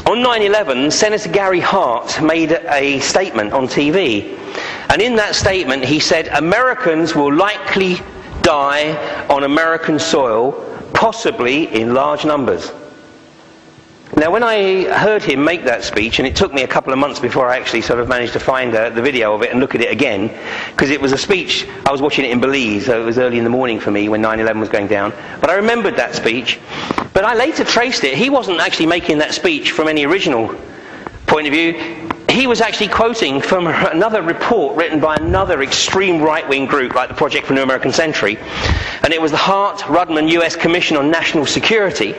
On 9/11, Senator Gary Hart made a statement on TV. And in that statement he said, Americans will likely die on American soil, possibly in large numbers. Now, when I heard him make that speech, and it took me a couple of months before I actually sort of managed to find the video of it and look at it again, because it was a speech, I was watching it in Belize, so it was early in the morning for me when 9/11 was going down, but I remembered that speech. But I later traced it. He wasn't actually making that speech from any original point of view. He was actually quoting from another report written by another extreme right-wing group like the Project for New American Century, and it was the Hart-Rudman US Commission on National Security,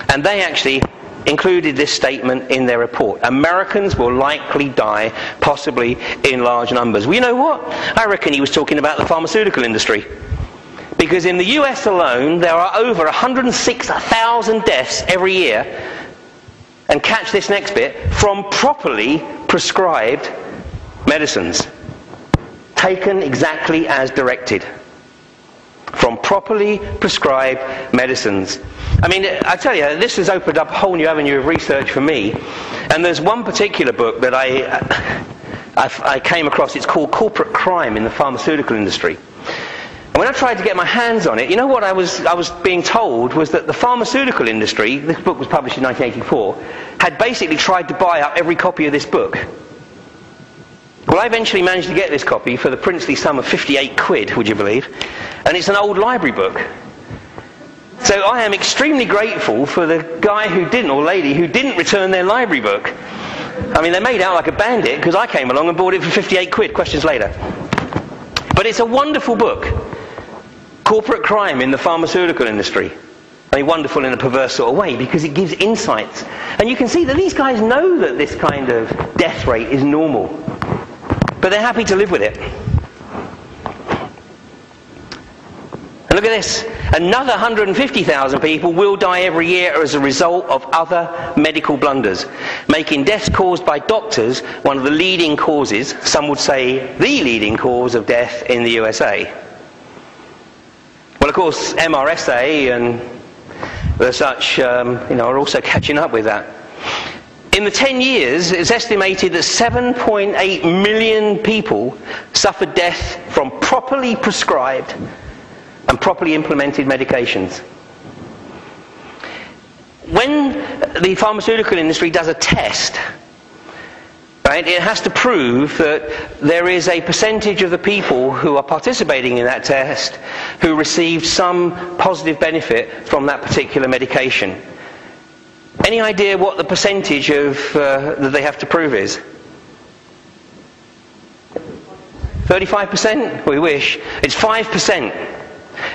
and they actually included this statement in their report. Americans will likely die, possibly in large numbers. Well, you know what? I reckon he was talking about the pharmaceutical industry. Because in the US alone, there are over 106,000 deaths every year, and catch this next bit, from properly prescribed medicines. Taken exactly as directed. From properly prescribed medicines. I mean, I tell you, this has opened up a whole new avenue of research for me. And there's one particular book that I came across. It's called Corporate Crime in the Pharmaceutical Industry. And when I tried to get my hands on it, you know what I was being told was that the pharmaceutical industry, this book was published in 1984, had basically tried to buy up every copy of this book. Well, I eventually managed to get this copy for the princely sum of 58 quid, would you believe? And it's an old library book. So I am extremely grateful for the guy who didn't, or lady who didn't return their library book. I mean, they made out like a bandit because I came along and bought it for 58 quid, questions later. But it's a wonderful book. Corporate Crime in the Pharmaceutical Industry. I mean, wonderful in a perverse sort of way because it gives insights. And you can see that these guys know that this kind of death rate is normal. But they're happy to live with it. And look at this. Another 150,000 people will die every year as a result of other medical blunders, making deaths caused by doctors one of the leading causes, some would say the leading cause of death in the USA. Well, of course, MRSA and the such, are also catching up with that. In the 10 years, it's estimated that 7.8 million people suffered death from properly prescribed and properly implemented medications. When the pharmaceutical industry does a test, right, it has to prove that there is a percentage of the people who are participating in that test who received some positive benefit from that particular medication. Any idea what the percentage of that they have to prove is? 35%? We wish. It's 5%.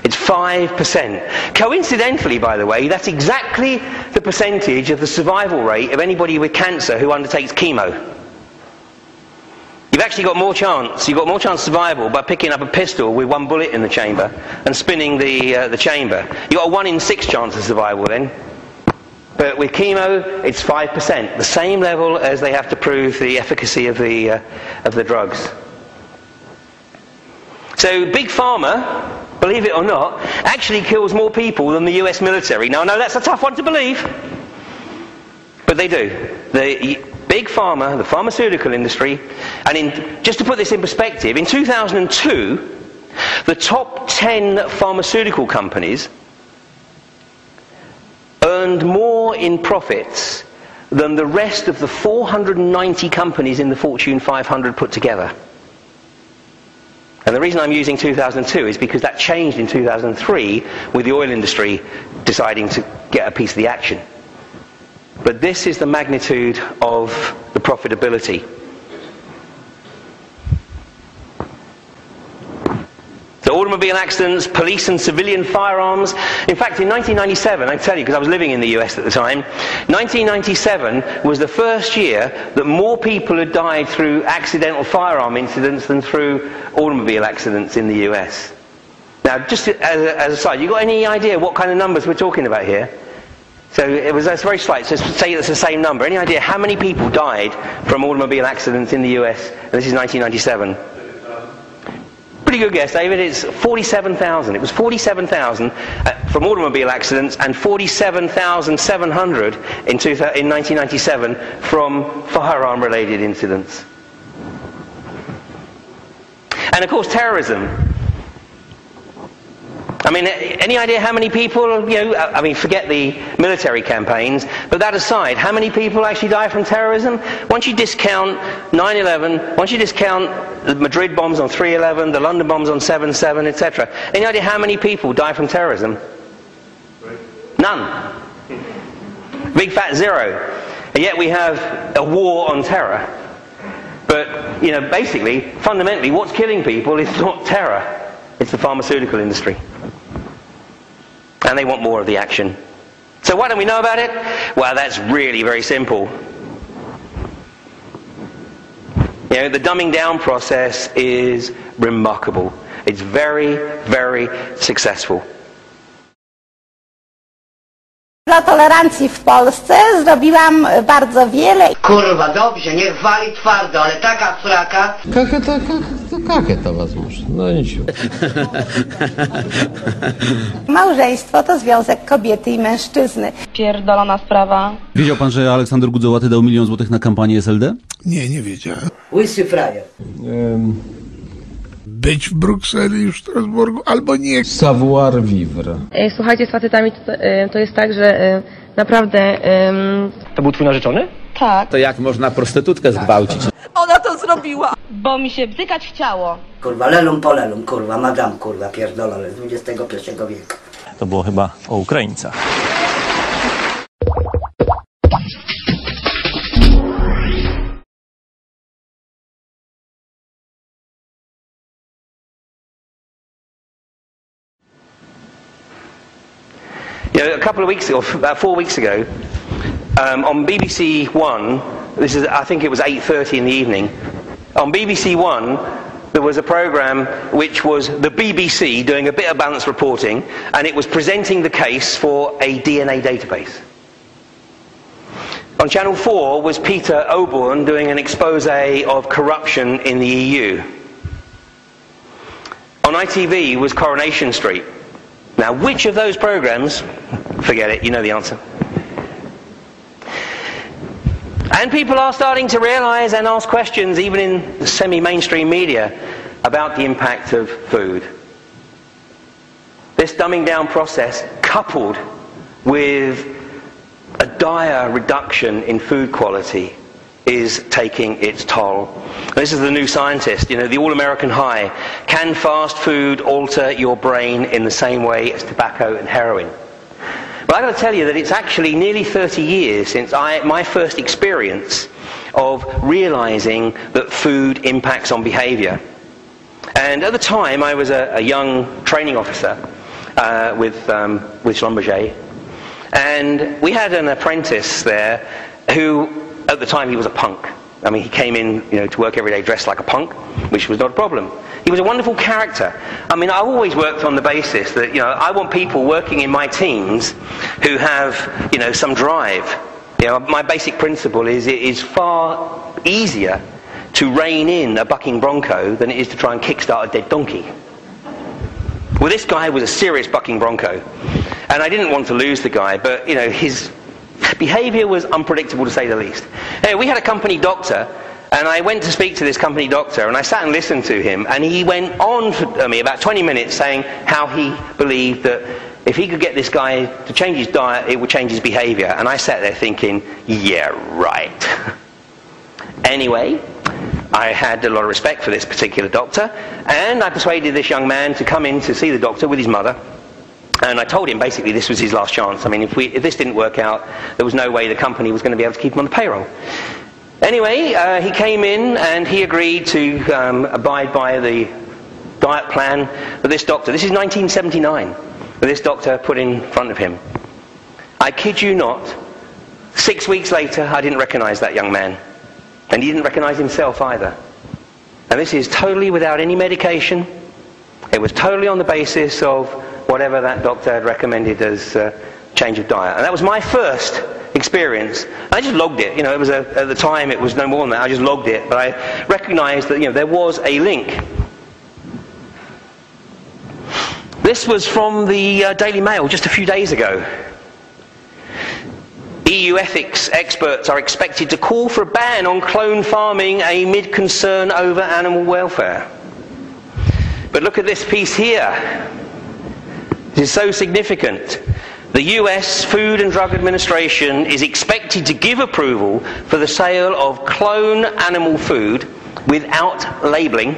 It's 5%. Coincidentally, by the way, that's exactly the percentage of the survival rate of anybody with cancer who undertakes chemo. You've actually got more chance. You've got more chance of survival by picking up a pistol with one bullet in the chamber and spinning the chamber. You've got a 1 in 6 chance of survival then. But with chemo, it's 5%, the same level as they have to prove the efficacy of the drugs. So Big Pharma, believe it or not, actually kills more people than the US military. Now, I know that's a tough one to believe, but they do. The Big Pharma, the pharmaceutical industry, and just to put this in perspective, in 2002, the top 10 pharmaceutical companies earned more in profits than the rest of the 490 companies in the Fortune 500 put together. And the reason I'm using 2002 is because that changed in 2003 with the oil industry deciding to get a piece of the action. But this is the magnitude of the profitability. So automobile accidents, police and civilian firearms. In fact, in 1997, I can tell you because I was living in the US at the time, 1997 was the first year that more people had died through accidental firearm incidents than through automobile accidents in the US. Now, just as a side, you got any idea what kind of numbers we're talking about here? So that's very slight. So say it's the same number. Any idea how many people died from automobile accidents in the US? And this is 1997. Pretty good guess, David. It's 47,000. It was 47,000 from automobile accidents and 47,700 in 1997 from firearm-related incidents. And of course, terrorism. I mean, any idea how many people, I mean, forget the military campaigns, but that aside, how many people actually die from terrorism? Once you discount 9/11, once you discount the Madrid bombs on 3/11, the London bombs on 7/7, etc., any idea how many people die from terrorism? None. Big fat zero. And yet we have a war on terror. But, basically, fundamentally, what's killing people is not terror. It's the pharmaceutical industry. And they want more of the action. So why don't we know about it? Well, that's really very simple. The dumbing down process is remarkable. It's very, very successful. Dla tolerancji w Polsce zrobiłam bardzo wiele. Kurwa, dobrze, niech wali twardo, ale taka fraka. Kakieta was muszę, no nic. Małżeństwo to związek kobiety i mężczyzny. Pierdolona sprawa. Wiedział pan, że Aleksander Gudzołaty dał 1 000 000 złotych na kampanię SLD? Nie wiedziałem. Łysy frajer. Być w Brukseli i w Strasburgu, albo nie. Savoir vivre. Słuchajcie, z facetami to jest tak, że naprawdę... To był twój narzeczony? Tak. To jak można prostytutkę zgwałcić? Ona to zrobiła. Bo mi się bzykać chciało. Kurwa, lelum polelum, kurwa, madam, kurwa, pierdolone z XXI wieku. To było chyba o Ukraińcach. A couple of weeks ago, about 4 weeks ago, on BBC One, I think it was 8:30 in the evening, on BBC One there was a programme which was the BBC doing a bit of balanced reporting, and it was presenting the case for a DNA database. On Channel 4 was Peter Oborne doing an expose of corruption in the EU. On ITV was Coronation Street. Now, which of those programs, forget it, you know the answer. And people are starting to realise and ask questions, even in the semi-mainstream media, about the impact of food. This dumbing down process, coupled with a dire reduction in food quality, is taking its toll. This is the New Scientist, the all-American high. Can fast food alter your brain in the same way as tobacco and heroin? Well, I've got to tell you that it's actually nearly 30 years since my first experience of realising that food impacts on behaviour. And at the time, I was a young training officer with Schlumberger. And we had an apprentice there who, at the time, he was a punk. I mean, he came in, to work every day dressed like a punk, which was not a problem. He was a wonderful character. I mean, I've always worked on the basis that, I want people working in my teams who have, some drive. My basic principle is it is far easier to rein in a bucking bronco than it is to try and kickstart a dead donkey. Well, this guy was a serious bucking bronco. And I didn't want to lose the guy, but, his behaviour was unpredictable, to say the least. Anyway, we had a company doctor, and I went to speak to this company doctor, and I sat and listened to him, and he went on for me about 20 minutes saying how he believed that if he could get this guy to change his diet, it would change his behaviour. And I sat there thinking, yeah, right. Anyway, I had a lot of respect for this particular doctor, and I persuaded this young man to come in to see the doctor with his mother. And I told him basically this was his last chance. I mean, if this didn't work out, there was no way the company was going to be able to keep him on the payroll. Anyway, he came in and he agreed to abide by the diet plan that this doctor, this is 1979, that this doctor put in front of him. I kid you not, 6 weeks later I didn't recognise that young man. And he didn't recognise himself either. And this is totally without any medication. It was totally on the basis of whatever that doctor had recommended as change of diet. And that was my first experience. I just logged it. It was at the time it was no more than that. I just logged it. But I recognised that there was a link. this was from the Daily Mail just a few days ago. EU ethics experts are expected to call for a ban on clone farming amid concern over animal welfare. But look at this piece here. This is so significant. The US Food and Drug Administration is expected to give approval for the sale of clone animal food without labelling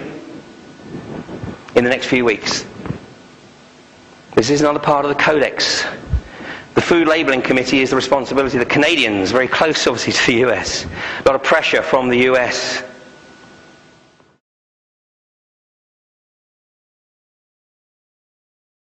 in the next few weeks. This is another part of the Codex. The Food Labelling Committee is the responsibility of the Canadians, very close obviously to the US. A lot of pressure from the US.